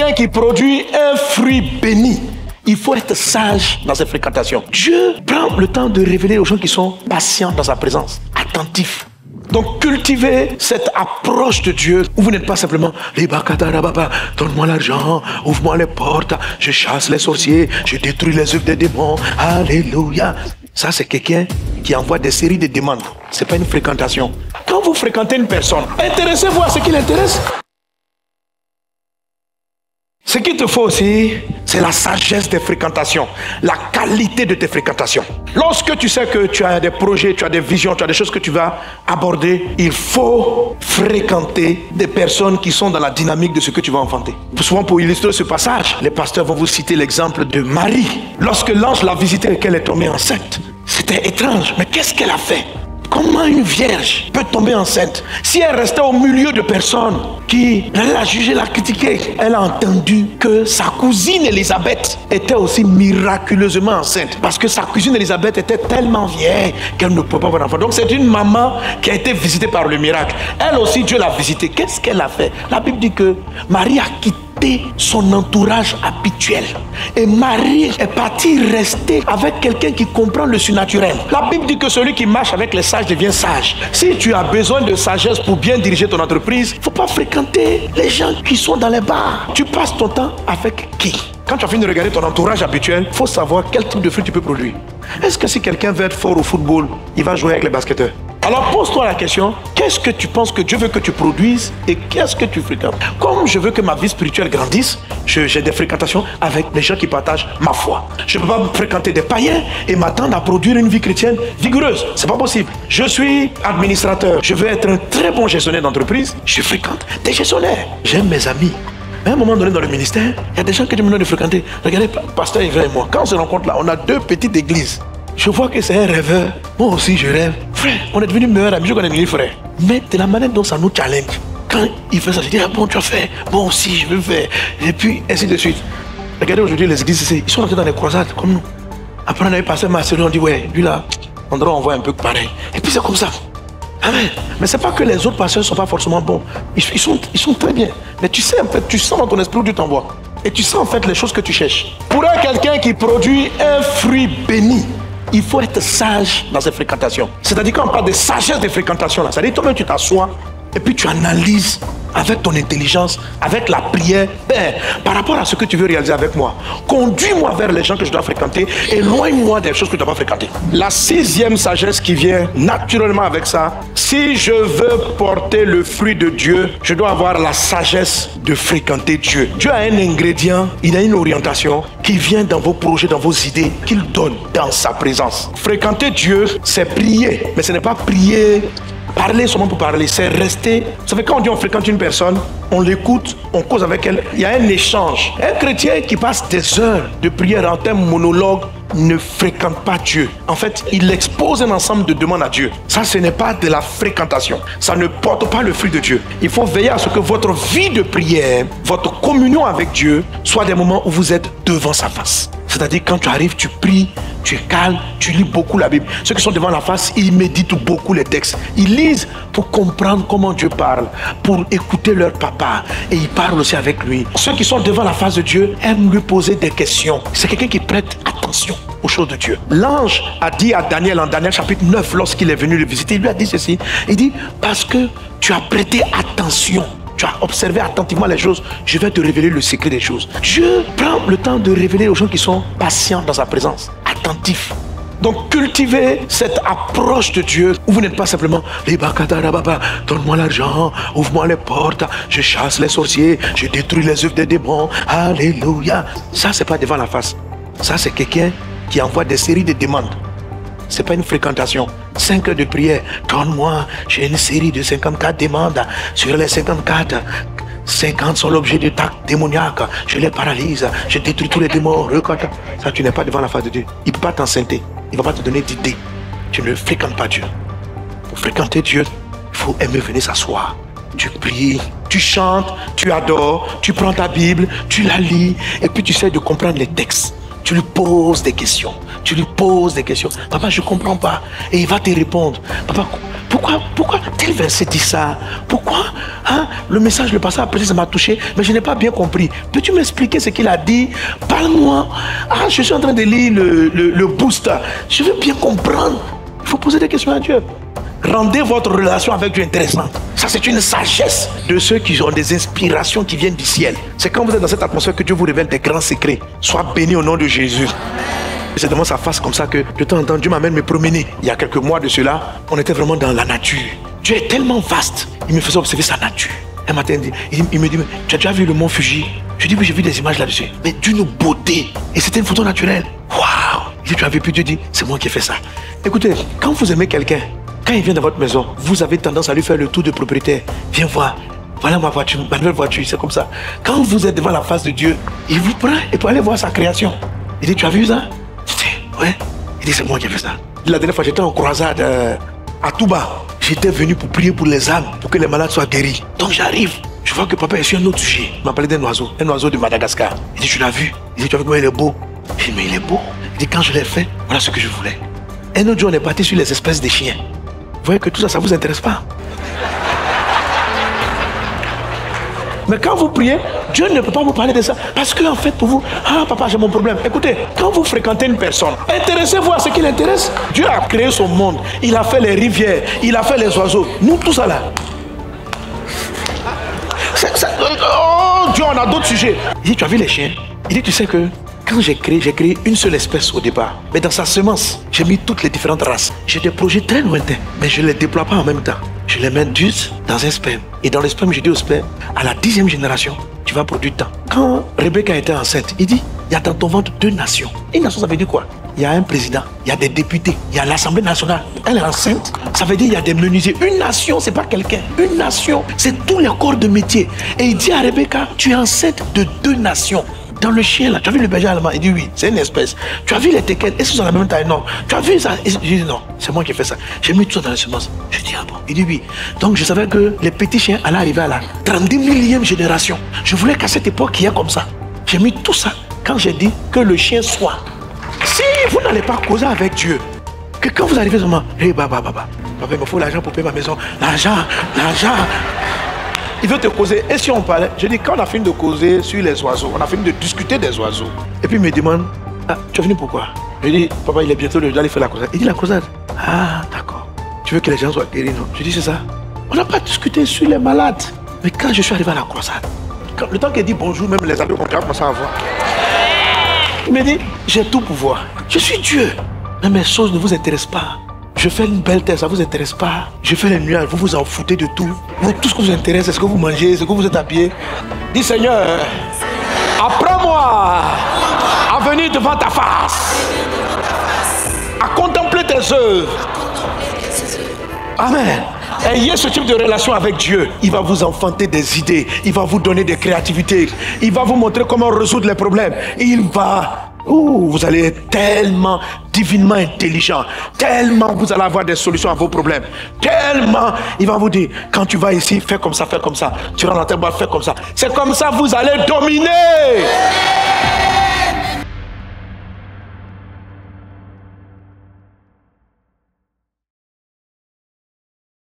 quelqu'un qui produit un fruit béni, il faut être sage dans ses fréquentations. Dieu prend le temps de révéler aux gens qui sont patients dans sa présence, attentifs. Donc cultivez cette approche de Dieu où vous n'êtes pas simplement les bakatarababa, donne-moi l'argent, ouvre-moi les portes, je chasse les sorciers, je détruis les œuvres des démons, alléluia. Ça c'est quelqu'un qui envoie des séries de demandes. C'est pas une fréquentation. Quand vous fréquentez une personne, intéressez-vous à ce qui l'intéresse. Ce qu'il te faut aussi, c'est la sagesse des fréquentations, la qualité de tes fréquentations. Lorsque tu sais que tu as des projets, tu as des visions, tu as des choses que tu vas aborder, il faut fréquenter des personnes qui sont dans la dynamique de ce que tu vas enfanter. Souvent pour illustrer ce passage, les pasteurs vont vous citer l'exemple de Marie. Lorsque l'ange l'a visitée et qu'elle est tombée enceinte, c'était étrange, mais qu'est-ce qu'elle a fait? Comment une vierge peut tomber enceinte si elle restait au milieu de personnes qui l'a jugée, l'a critiquée? Elle a entendu que sa cousine Élisabeth était aussi miraculeusement enceinte parce que sa cousine Élisabeth était tellement vieille qu'elle ne pouvait pas avoir d'enfant. Donc c'est une maman qui a été visitée par le miracle. Elle aussi, Dieu l'a visitée. Qu'est-ce qu'elle a fait? La Bible dit que Marie a quitté son entourage habituel. Et Marie est partie rester avec quelqu'un qui comprend le surnaturel. La Bible dit que celui qui marche avec les sages devient sage. Si tu as besoin de sagesse pour bien diriger ton entreprise, il ne faut pas fréquenter les gens qui sont dans les bars. Tu passes ton temps avec qui? Quand tu as fini de regarder ton entourage habituel, il faut savoir quel type de fruit tu peux produire. Est-ce que si quelqu'un veut être fort au football, il va jouer avec les basketteurs? Alors pose-toi la question, qu'est-ce que tu penses que Dieu veut que tu produises et qu'est-ce que tu fréquentes? Comme je veux que ma vie spirituelle grandisse, j'ai des fréquentations avec les gens qui partagent ma foi. Je ne peux pas fréquenter des païens et m'attendre à produire une vie chrétienne vigoureuse. C'est pas possible. Je suis administrateur, je veux être un très bon gestionnaire d'entreprise, je fréquente des gestionnaires. J'aime mes amis. À un moment donné dans le ministère, il y a des gens que Dieu me donne de fréquenter. Regardez, pasteur Yves et moi, quand on se rencontre là, on a 2 petites églises. Je vois que c'est un rêveur. Moi aussi, je rêve. Frère, on est devenus meilleurs amis. Je connais mes frères. Mais de la manière dont ça nous challenge. Quand il fait ça, je dis, ah bon, tu as fait. Bon aussi, je veux faire. Et puis, ainsi de suite. Regardez aujourd'hui les églises ici. Ils sont rentrés dans les croisades, comme nous. Après, on avait passé Macédoine, on dit, ouais, lui là, on doit envoyer un peu pareil. Et puis, c'est comme ça. Amen. Mais c'est pas que les autres pasteurs ne sont pas forcément bons. Ils sont très bien. Mais tu sais, en fait, tu sens dans ton esprit où Dieu t'envoie. Et tu sens en fait les choses que tu cherches. Pour quelqu'un qui produit un fruit béni, il faut être sage dans ses fréquentations. C'est-à-dire qu'on parle de sagesse de fréquentation, là. C'est-à-dire toi-même tu t'assois et puis tu analyses avec ton intelligence, avec la prière, par rapport à ce que tu veux réaliser avec moi. Conduis-moi vers les gens que je dois fréquenter, éloigne-moi des choses que je ne dois pas fréquenter. La 6e sagesse qui vient naturellement avec ça, si je veux porter le fruit de Dieu, je dois avoir la sagesse de fréquenter Dieu. Dieu a un ingrédient, il a une orientation qui vient dans vos projets, dans vos idées, qu'il donne dans sa présence. Fréquenter Dieu, c'est prier, mais ce n'est pas prier parler seulement pour parler, c'est rester. Vous savez, quand on dit on fréquente une personne, on l'écoute, on cause avec elle, il y a un échange. Un chrétien qui passe des heures de prière en termes monologues ne fréquente pas Dieu. En fait, il expose un ensemble de demandes à Dieu. Ça, ce n'est pas de la fréquentation. Ça ne porte pas le fruit de Dieu. Il faut veiller à ce que votre vie de prière, votre communion avec Dieu, soit des moments où vous êtes devant sa face. C'est-à-dire, quand tu arrives, tu pries, tu es calme, tu lis beaucoup la Bible. Ceux qui sont devant la face, ils méditent beaucoup les textes. Ils lisent pour comprendre comment Dieu parle, pour écouter leur papa. Et ils parlent aussi avec lui. Ceux qui sont devant la face de Dieu aiment lui poser des questions. C'est quelqu'un qui prête attention aux choses de Dieu. L'ange a dit à Daniel, en Daniel chapitre 9, lorsqu'il est venu le visiter, il lui a dit ceci. Il dit, parce que tu as prêté attention, tu as observé attentivement les choses, je vais te révéler le secret des choses. Dieu prend le temps de révéler aux gens qui sont patients dans sa présence, attentifs. Donc cultivez cette approche de Dieu où vous n'êtes pas simplement les bakatarababa, donne-moi l'argent, ouvre-moi les portes, je chasse les sorciers, je détruis les œuvres des démons, alléluia. Ça, c'est pas devant la face. Ça, c'est quelqu'un qui envoie des séries de demandes. C'est pas une fréquentation. 5 heures de prière, donne-moi, j'ai une série de 54 demandes. Sur les 54, 50 sont l'objet de d'actes démoniaques. Je les paralyse, je détruis tous les démons. Ça, tu n'es pas devant la face de Dieu. Il ne peut pas t'enceinte. Il ne va pas te donner d'idées. Tu ne fréquentes pas Dieu. Pour fréquenter Dieu, il faut aimer venir s'asseoir. Tu pries, tu chantes, tu adores, tu prends ta Bible, tu la lis, et puis tu essaies de comprendre les textes. Tu lui poses des questions. Tu lui poses des questions. Papa, je ne comprends pas. Et il va te répondre. Papa, pourquoi tel verset dit ça? Pourquoi le message, le passage après, ça m'a touché, mais je n'ai pas bien compris. Peux-tu m'expliquer ce qu'il a dit? Parle-moi. Je suis en train de lire le booster. Je veux bien comprendre. Il faut poser des questions à Dieu. Rendez votre relation avec Dieu intéressante. Ça, c'est une sagesse de ceux qui ont des inspirations qui viennent du ciel. C'est quand vous êtes dans cette atmosphère que Dieu vous révèle des grands secrets. Sois béni au nom de Jésus. C'est devant sa face comme ça que de temps en temps, Dieu m'amène me promener. Il y a quelques mois de cela, on était vraiment dans la nature. Dieu est tellement vaste. Il me faisait observer sa nature. Un matin, il me dit, tu as déjà vu le mont Fuji? Je dis, oui, j'ai vu des images là-dessus. Mais d'une beauté. Et c'était une photo naturelle. Waouh! Il dit, tu as vu? Puis Dieu dit, c'est moi qui ai fait ça. Écoutez, quand vous aimez quelqu'un, quand il vient dans votre maison, vous avez tendance à lui faire le tour de propriétaire. Viens voir. Voilà ma voiture, ma nouvelle voiture. C'est comme ça. Quand vous êtes devant la face de Dieu, il vous prend et peut aller voir sa création. Il dit, tu as vu ça? Je dis, ouais. Il dit, c'est moi qui ai fait ça. La dernière fois, j'étais en croisade à Touba. J'étais venu pour prier pour les âmes, pour que les malades soient guéris. Donc j'arrive. Je vois que papa est sur un autre sujet. Il m'a parlé d'un oiseau de Madagascar. Il dit, tu l'as vu? Il dit, tu as vu comment il est beau? Je dis, mais il est beau. Il dit, quand je l'ai fait, voilà ce que je voulais. Un autre jour, on est parti sur les espèces de chiens. Vous voyez que tout ça, ça ne vous intéresse pas. Mais quand vous priez, Dieu ne peut pas vous parler de ça. Parce qu'en fait, pour vous, papa, j'ai mon problème. Écoutez, quand vous fréquentez une personne, intéressez-vous à ce qui l'intéresse. Dieu a créé son monde. Il a fait les rivières. Il a fait les oiseaux. Nous, tout ça là. Oh, Dieu, on a d'autres sujets. Il dit, tu as vu les chiens? Il dit, tu sais que quand j'ai créé une seule espèce au départ. Mais dans sa semence, j'ai mis toutes les différentes races. J'ai des projets très lointains, mais je ne les déploie pas en même temps. Je les mets tous dans un sperme. Et dans le sperme, je dis au sperme, à la 10e génération, tu vas produire tant. Quand Rebecca était enceinte, il dit, il y a dans ton ventre 2 nations. Une nation, ça veut dire quoi? Il y a un président, il y a des députés, il y a l'Assemblée nationale. Elle est enceinte, ça veut dire qu'il y a des menuisiers. Une nation, c'est pas quelqu'un. Une nation, c'est tous les corps de métier. Et il dit à Rebecca, tu es enceinte de 2 nations. Dans le chien là, tu as vu le berger allemand? Il dit oui, c'est une espèce. Tu as vu les teckels? Est-ce qu'ils sont de la même taille? Non. Tu as vu ça? Je dis non, c'est moi qui ai fait ça. J'ai mis tout ça dans les semences. Je dis ah bon? Il dit oui. Donc je savais que les petits chiens allaient arriver à la 32 millième génération. Je voulais qu'à cette époque il y ait comme ça. J'ai mis tout ça quand j'ai dit que le chien soit. Si vous n'allez pas causer avec Dieu, que quand vous arrivez seulement, hey, papa, il me faut l'argent pour payer ma maison. L'argent. Il veut te causer. Et si on parlait, je dis, quand on a fini de causer sur les oiseaux, on a fini de discuter des oiseaux. Et puis il me demande, tu es venu pourquoi? Je dis, papa, il est bientôt le jour, il fait la causade. Il dit la causade. Ah, d'accord. Tu veux que les gens soient guéris, non? Je dis, c'est ça. On n'a pas discuté sur les malades. Mais quand je suis arrivé à la croisade, le temps qu'il dit bonjour, même les amis ont commencé à voir. Il me dit, j'ai tout pouvoir. Je suis Dieu. Mais mes choses ne vous intéressent pas. Je fais une belle terre, ça ne vous intéresse pas. Je fais les nuages, vous vous en foutez de tout. Vous, tout ce que vous intéresse, c'est ce que vous mangez, c'est ce que vous êtes habillé. Dis Seigneur, apprends-moi à venir devant ta face, à contempler tes œuvres. Amen. Ayez ce type de relation avec Dieu. Il va vous enfanter des idées. Il va vous donner des créativités. Il va vous montrer comment résoudre les problèmes. Il va... vous allez être tellement divinement intelligent. Tellement vous allez avoir des solutions à vos problèmes. Tellement il va vous dire, quand tu vas ici, fais comme ça, fais comme ça. Tu rentres dans ta boîte, fais comme ça. C'est comme ça vous allez dominer.